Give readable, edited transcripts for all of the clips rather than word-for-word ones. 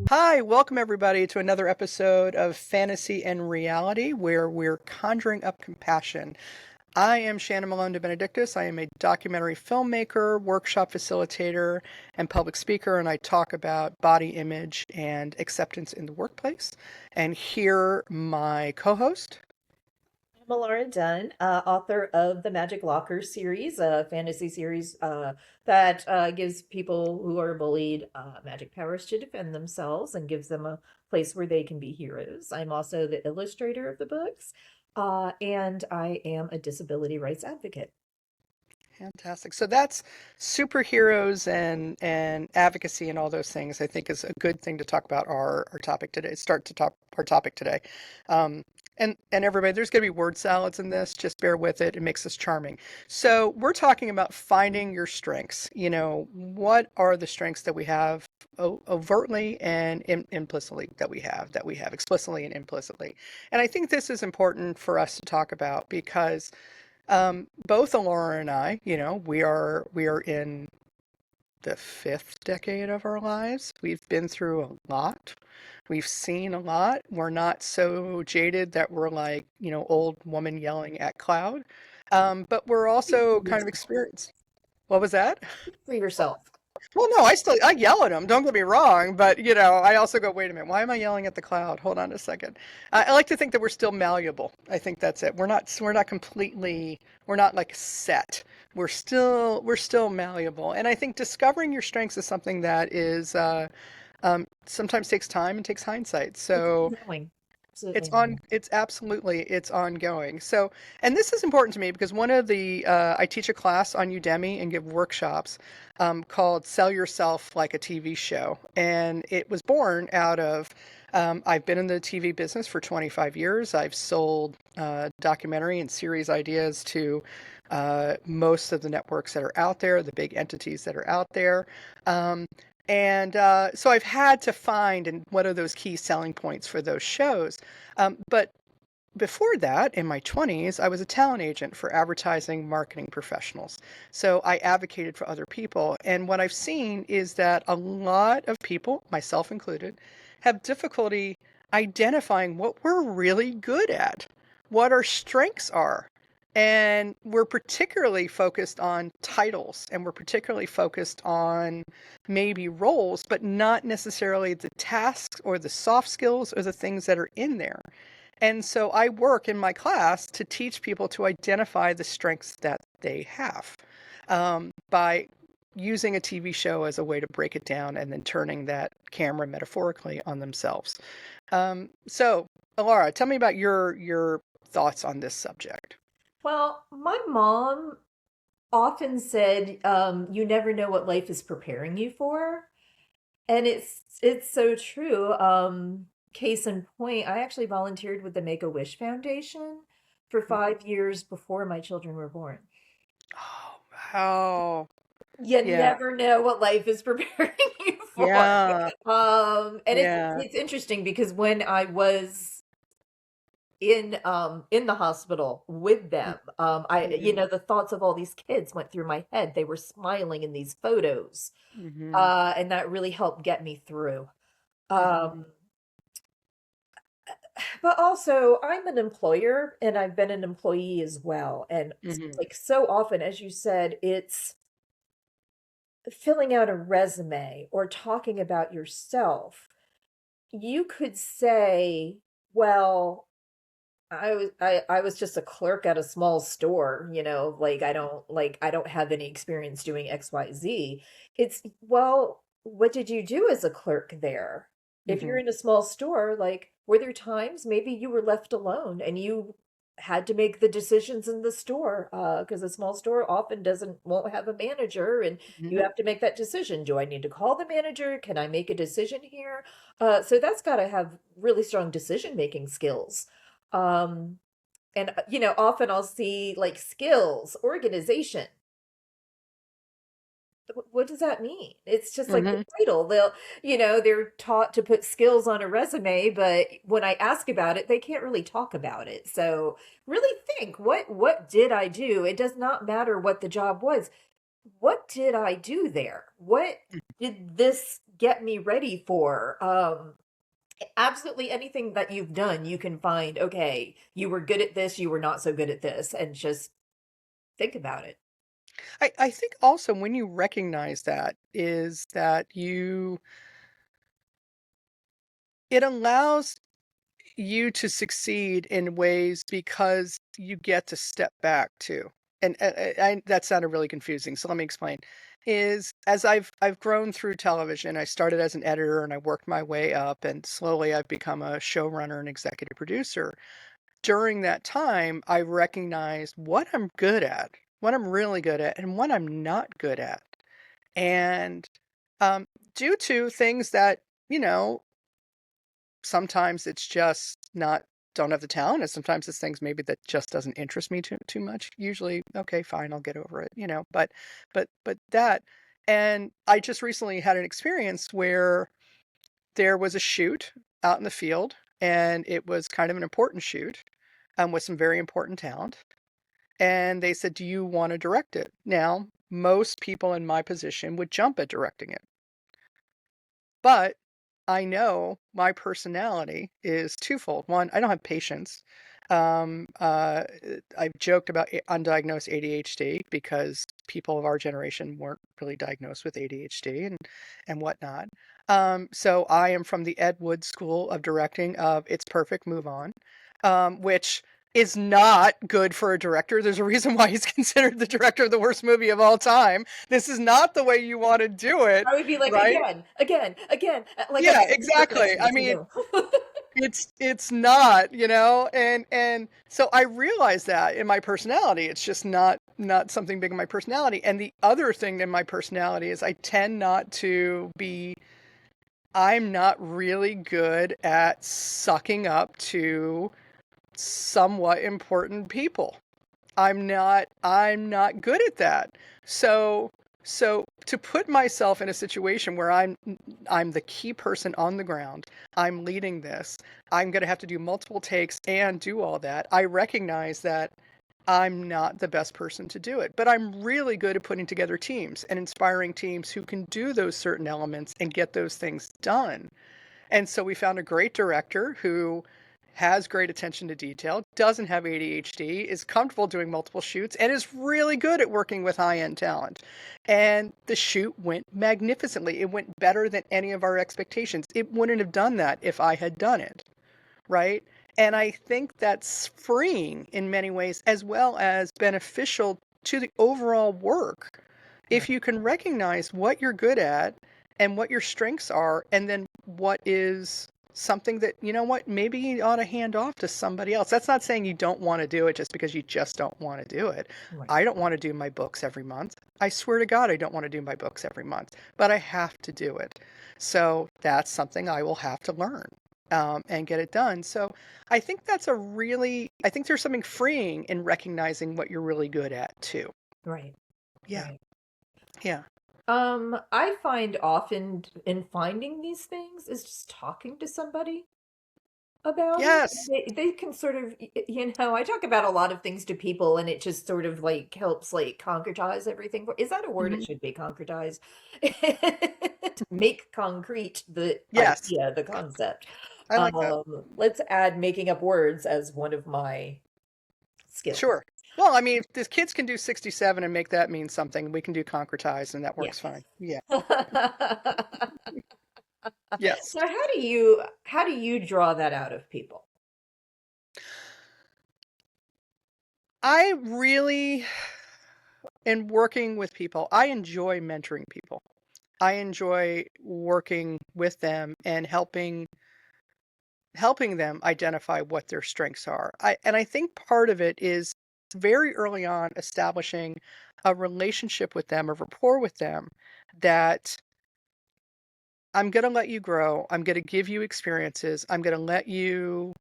Hi, welcome everybody to another episode of Fantasy and Reality, where we're conjuring up compassion. I am Shannon Malone-deBenedictis. I am a documentary filmmaker, workshop facilitator, and public speaker, and I talk about body image and acceptance in the workplace. And here, my co-host. I'm Elara Dunn, author of the Magic Locker series, a fantasy series that gives people who are bullied magic powers to defend themselves and gives them a place where they can be heroes. I'm also the illustrator of the books, and I am a disability rights advocate. Fantastic. So that's superheroes and advocacy and all those things. I think is a good thing to talk about our topic today. Start to talk our topic today. Um, and everybody, there's going to be word salads in this. Just bear with it. It makes us charming. So we're talking about finding your strengths. You know, what are the strengths that we have overtly and implicitly that we have explicitly and implicitly. And I think this is important for us to talk about because both Alora and I, you know, we are in the fifth decade of our lives. We've been through a lot. We've seen a lot. We're not so jaded that we're like, you know, old woman yelling at cloud. But we're also kind of experienced. What was that? For yourself. Well, no, I yell at them. Don't get me wrong, but you know, I also go, wait a minute, why am I yelling at the cloud? Hold on a second. I like to think that we're still malleable. I think that's it. We're not completely we're not like set. We're still malleable. And I think discovering your strengths is something that is sometimes takes time and takes hindsight. It's So ongoing. it's Absolutely. on, it's ongoing. So, and this is important to me because one of the, I teach a class on Udemy and give workshops called Sell Yourself Like a TV Show. And it was born out of, I've been in the TV business for 25 years. I've sold documentary and series ideas to most of the networks that are out there, the big entities that are out there. Um, and so I've had to find and what are those key selling points for those shows. But before that, in my 20s, I was a talent agent for advertising marketing professionals. So I advocated for other people. And what I've seen is that a lot of people, myself included, have difficulty identifying what we're really good at, what our strengths are. And we're particularly focused on titles and we're particularly focused on maybe roles, but not necessarily the tasks or the soft skills or the things that are in there. And so I work in my class to teach people to identify the strengths that they have by using a TV show as a way to break it down and then turning that camera metaphorically on themselves. So, Alara, tell me about your thoughts on this subject. Well, my mom often said, you never know what life is preparing you for. And it's so true. Case in point, I actually volunteered with the Make-A-Wish Foundation for 5 years before my children were born. Oh, wow. You Yeah. never know what life is preparing you for. Yeah. And it's Yeah. it's interesting because when I was in the hospital with them, Mm-hmm. the thoughts of all these kids went through my head. They were smiling in these photos. Mm-hmm. And that really helped get me through. Mm-hmm. Um, but also, I'm an employer and I've been an employee as well. And Mm-hmm. like so often, as you said, it's filling out a resume or talking about yourself. You could say, well, I was just a clerk at a small store, I don't have any experience doing XYZ. It's, well, what did you do as a clerk there? If Mm-hmm. you're in a small store, like, were there times maybe you were left alone and you had to make the decisions in the store? Because a small store often won't have a manager, and you Mm-hmm. have to make that decision. Do I need to call the manager? Can I make a decision here? So that's got to have really strong decision making skills. Um, often I'll see like skills, organization. What does that mean? It's just like the Mm-hmm. title. They're taught to put skills on a resume, but when I ask about it, they can't really talk about it. So really think, what did I do? It does not matter what the job was. What did I do there? What did this get me ready for. Absolutely anything that you've done, you can find, okay, you were good at this, you were not so good at this, and just think about it. I think also when you recognize that is that it allows you to succeed in ways because you get to step back too. And that sounded really confusing. So let me explain. Is as I've grown through television, I started as an editor and I worked my way up, and slowly I've become a showrunner and executive producer. During that time, I recognized what I'm good at, what I'm really good at, and what I'm not good at. And um, due to things that, you know, sometimes it's just not don't have the talent, and sometimes it's things maybe that just doesn't interest me too much. Usually, okay, fine, I'll get over it, you know. But that, and I just recently had an experience where there was a shoot out in the field, and it was kind of an important shoot, with some very important talent. And they said, "Do you want to direct it?" Now, most people in my position would jump at directing it. But I know my personality is twofold. One, I don't have patience. Um, uh, I've joked about undiagnosed ADHD because people of our generation weren't really diagnosed with ADHD and whatnot. So I am from the Ed Wood School of Directing of It's Perfect, Move On, which is not good for a director. There's a reason why he's considered the director of the worst movie of all time. This is not the way you want to do it, I would be like, right? again, again, again, like I'm Yeah, a exactly. I perfectionist, you mean, know. it's not, you know, and so I realize that in my personality, it's just not something big in my personality. And the other thing in my personality is I tend not to be I'm not really good at sucking up to somewhat important people. I'm not good at that. So so to put myself in a situation where I'm the key person on the ground, I'm leading this, I'm going to have to do multiple takes and do all that. I recognize that I'm not the best person to do it, but I'm really good at putting together teams and inspiring teams who can do those certain elements and get those things done. And so we found a great director who has great attention to detail, doesn't have ADHD, is comfortable doing multiple shoots, and is really good at working with high-end talent. And the shoot went magnificently. It went better than any of our expectations. It wouldn't have done that if I had done it, right? And I think that's freeing in many ways, as well as beneficial to the overall work. If Right, you can recognize what you're good at and what your strengths are, and then what is something that, you know what, maybe you ought to hand off to somebody else. That's not saying you don't want to do it just because you just don't want to do it. right, I don't want to do my books every month. I swear to God, I don't want to do my books every month, but I have to do it. So that's something I will have to learn. And get it done. So I think there's something freeing in recognizing what you're really good at too. right, Yeah. right. Yeah. I find often in finding these things is just talking to somebody about it. Yes. They can sort of, you know, I talk about a lot of things to people and it just sort of like helps like concretize everything. Is that a word? It Mhm. should be concretize. To make concrete the Yes. idea, the concept. I like that. Let's add making up words as one of my skills. Sure. Well, I mean, if the kids can do 67 and make that mean something, we can do concretize and that Yeah. works fine. Yeah. So Yes. how do you draw that out of people? I really, in working with people, I enjoy mentoring people. I enjoy working with them and helping them identify what their strengths are. I think part of it is very early on establishing a relationship with them, a rapport with them that I'm going to let you grow. I'm going to give you experiences. I'm going to let you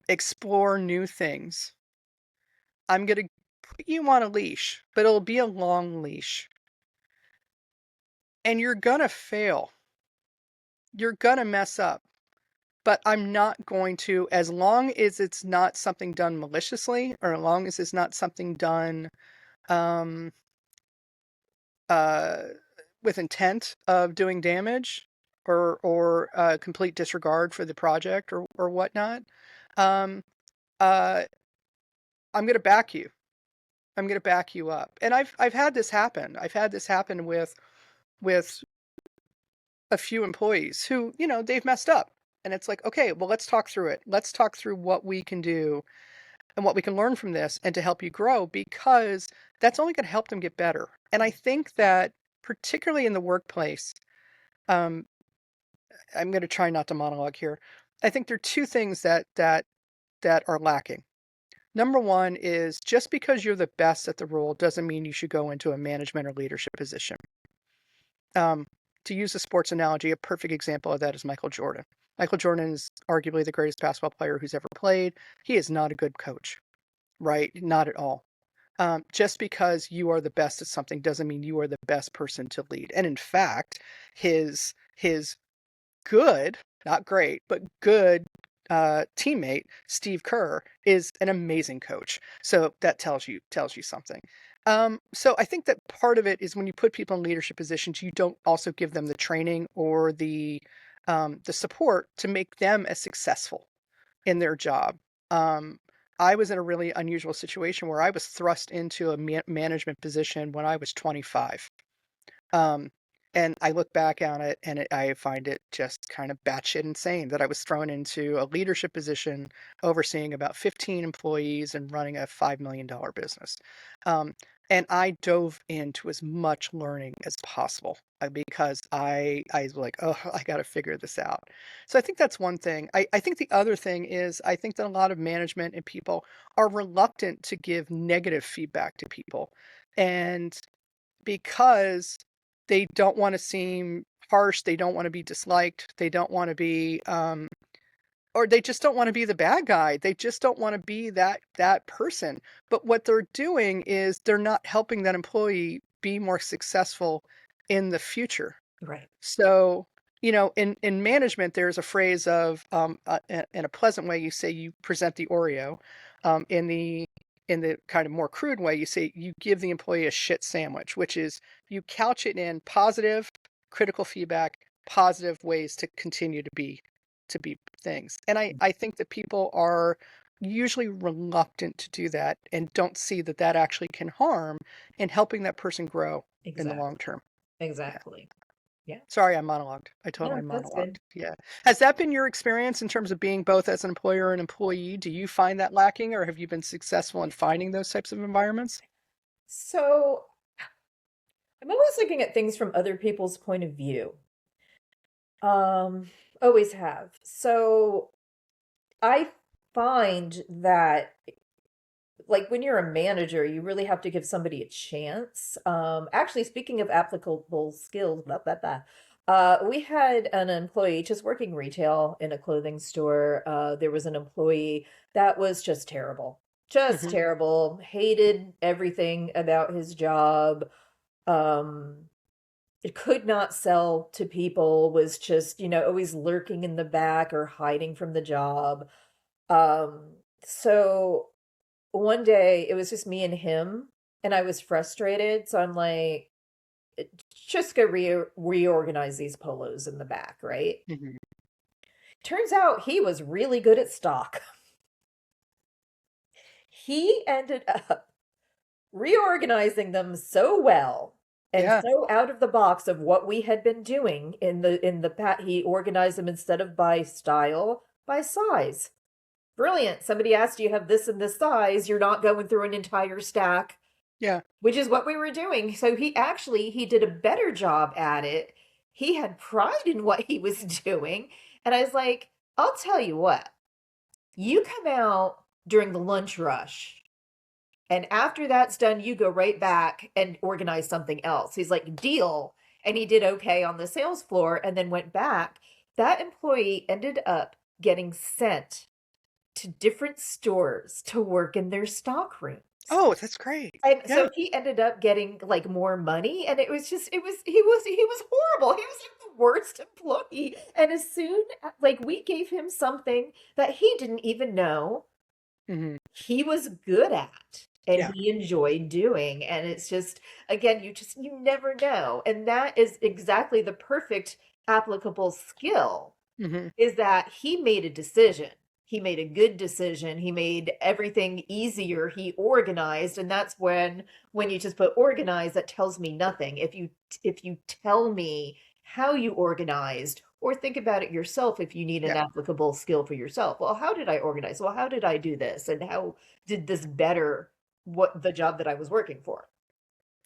explore new things. I'm going to put you on a leash, but it'll be a long leash. And you're going to fail. You're going to mess up. But I'm not going to, as long as it's not something done maliciously, or as long as it's not something done um, uh, with intent of doing damage or complete disregard for the project or whatnot, um, uh, I'm going to back you. I'm going to back you up. And I've had this happen. I've had this happen with a few employees who, they've messed up. And it's like, okay, well, let's talk through it. Let's talk through what we can do and what we can learn from this and to help you grow, because that's only going to help them get better. And I think that particularly in the workplace, um, I'm going to try not to monologue here. I think there are two things that are lacking. Number one is just because you're the best at the role doesn't mean you should go into a management or leadership position. Um, to use a sports analogy, a perfect example of that is Michael Jordan. Michael Jordan is arguably the greatest basketball player who's ever played. He is not a good coach, right? Not at all. Just because you are the best at something doesn't mean you are the best person to lead. And in fact, his good, not great, but good teammate, Steve Kerr, is an amazing coach. So that tells you something. So I think that part of it is when you put people in leadership positions, you don't also give them the training or the support to make them as successful in their job. Um, I was in a really unusual situation where I was thrust into a management position when I was 25. Um, and I look back on it and I find it just kind of batshit insane that I was thrown into a leadership position overseeing about 15 employees and running a $5 million business. Um, and I dove into as much learning as possible because I was like, oh, I got to figure this out. So I think that's one thing. I think the other thing is I think that a lot of management and people are reluctant to give negative feedback to people. And because they don't wanna seem harsh, they don't wanna be disliked, they don't wanna be, or they just don't wanna be the bad guy, they just don't wanna be that person, but what they're doing is they're not helping that employee be more successful in the future. Right. So, in management, there's a phrase of, in a pleasant way, you say you present the Oreo. In the kind of more crude way, you say you give the employee a shit sandwich, which is you couch it in positive, critical feedback, positive ways to continue to be things. And I think that people are usually reluctant to do that and don't see that that actually can harm in helping that person grow in the long Exactly. term. Yeah. Exactly. Yeah. Sorry, I monologued. I totally No, that's monologued. good. Yeah. Has that been your experience in terms of being both as an employer and employee? Do you find that lacking, or have you been successful in finding those types of environments? So I'm always looking at things from other people's point of view. Um, Always have. So I find that like when you're a manager, you really have to give somebody a chance. Actually, speaking of applicable skills, blah, blah, blah. We had an employee just working retail in a clothing store. There was an employee that was just Mhm. terrible, hated everything about his job. Um, it could not sell to people, was just, always lurking in the back or hiding from the job. So one day it was just me and him, and I was frustrated. So I'm like, just go reorganize these polos in the back, right? Mhm. Turns out he was really good at stock. He ended up reorganizing them so well and Yeah. so out of the box of what we had been doing in the pat. He organized them instead of by style, by size. Brilliant. Somebody asked, you have this and this size, you're not going through an entire stack, Yeah. which is what we were doing. So he did a better job at it. He had pride in what he was doing. And I was like, I'll tell you what, you come out during the lunch rush, and after that's done, you go right back and organize something else. He's like, deal. And he did okay on the sales floor and then went back. That employee ended up getting sent to different stores to work in their stock rooms. Oh, that's great. And Yeah. so he ended up getting like more money, and he was horrible. He was like the worst employee. And as soon like we gave him something that he didn't even know Mhm. he was good at. and Yeah. he enjoyed doing. And it's just, again, you never know. And that is exactly the perfect applicable skill, Hmm. is that he made a decision. He made a good decision. He made everything easier. He organized, and that's when you just put organize, that tells me nothing. If you tell me how you organized, or think about it yourself, if you need an Yeah. applicable skill for yourself. Well, how did I organize? Well, how did I do this? And how did this better what the job that I was working for?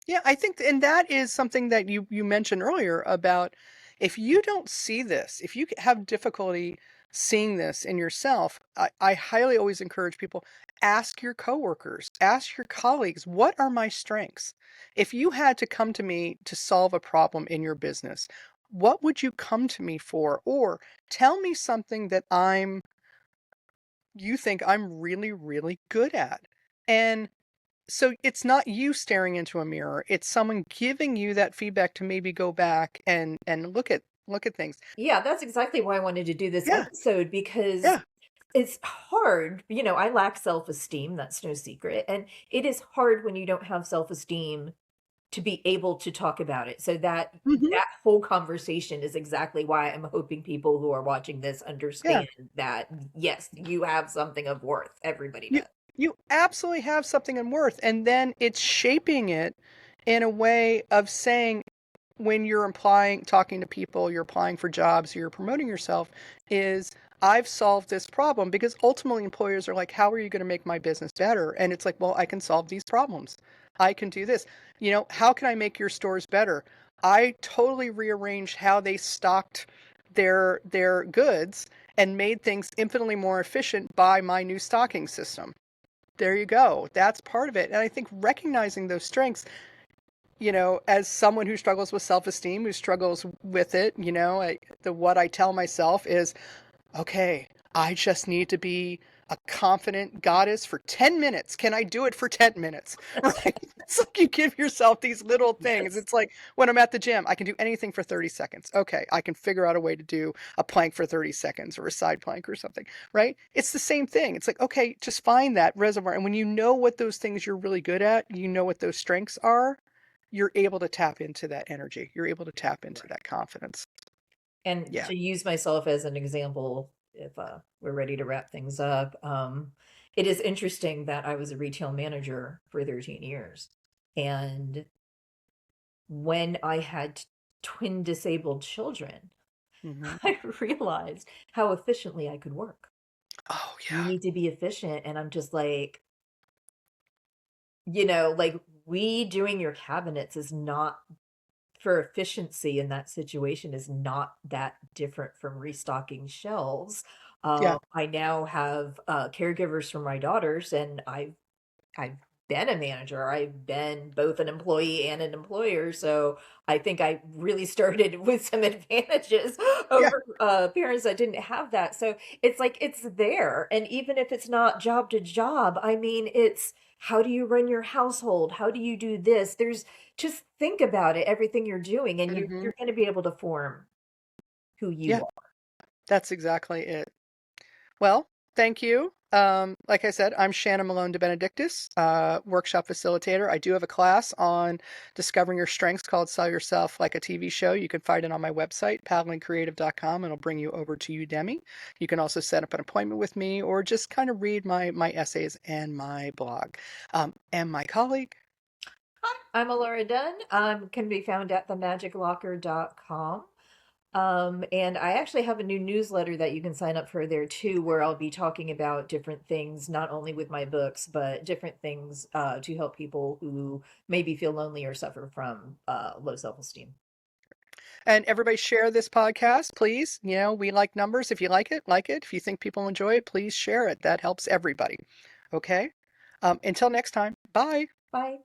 Yeah, I think and that is something that you mentioned earlier about if you don't see this, if you have difficulty seeing this in yourself, I highly always encourage people, ask your coworkers, ask your colleagues, what are my strengths? If you had to come to me to solve a problem in your business, what would you come to me for? Or tell me something that you think I'm really, really good at. And so it's not you staring into a mirror, it's someone giving you that feedback to maybe go back and look at things. Yeah, that's exactly why I wanted to do this Yeah, episode, because yeah. it's hard. I lack self-esteem, that's no secret. And it is hard when you don't have self-esteem to be able to talk about it. So Mhm. that whole conversation is exactly why I'm hoping people who are watching this Yeah. understand that, yes, you have something of worth. Everybody You does. you absolutely have something in worth, and then it's shaping it in a way of saying when you're applying talking to people, you're applying for jobs, you're promoting yourself, is I've solved this problem because ultimately employers are like, how are you going to make my business better? And it's like, well, I can solve these problems. I can do this. How can I make your stores better? I totally rearranged how they stocked their goods and made things infinitely more efficient by my new stocking system. There you go. That's part of it. And I think recognizing those strengths, as someone who struggles with self-esteem, who struggles with it, what I tell myself is, okay, I just need to be a confident goddess for 10 minutes. Can I do it for 10 minutes? Right? It's like you give yourself these little things. Yes. It's like when I'm at the gym, I can do anything for 30 seconds. Okay, I can figure out a way to do a plank for 30 seconds or a side plank or something, right? It's the same thing. It's like, okay, just find that reservoir. And when you know what those things you're really good at, you know what those strengths are, you're able to tap into that energy. You're able to tap into Right. that confidence. And Yeah. to use myself as an example, if we're ready to wrap things up, it is interesting that I was a retail manager for 13 years. And when I had twin disabled children, Hmm. I realized how efficiently I could work. Oh, You yeah. need to be efficient. And I'm just like, like redoing your cabinets is not, for efficiency in that situation, is not that different from restocking shelves. Yeah. I now have caregivers for my daughters, and I've been a manager. I've been both an employee and an employer. So I think I really started with some advantages Yeah. over parents that didn't have that. So it's like it's there. And even if it's not job to job, I mean, it's how do you run your household? How do you do this? Just think about it, everything you're doing, and Hmm. you're going to be able to form who you Yeah. are. That's exactly it. Well, thank you. Like I said, I'm Shannon Malone-deBenedictis, workshop facilitator. I do have a class on discovering your strengths called Sell Yourself Like a TV Show. You can find it on my website, padlincreative.com, and it'll bring you over to Udemy. You can also set up an appointment with me or just kind of read my essays and my blog. And my colleague, I'm Elara Dunn. Can be found at themagiclocker.com. And I actually have a new newsletter that you can sign up for there too, where I'll be talking about different things, not only with my books, but different things to help people who maybe feel lonely or suffer from low self-esteem. and everybody share this podcast, please. We like numbers. If you like it, like it. If you think people enjoy it, please share it. That helps everybody. Okay? Until next time, bye. Bye.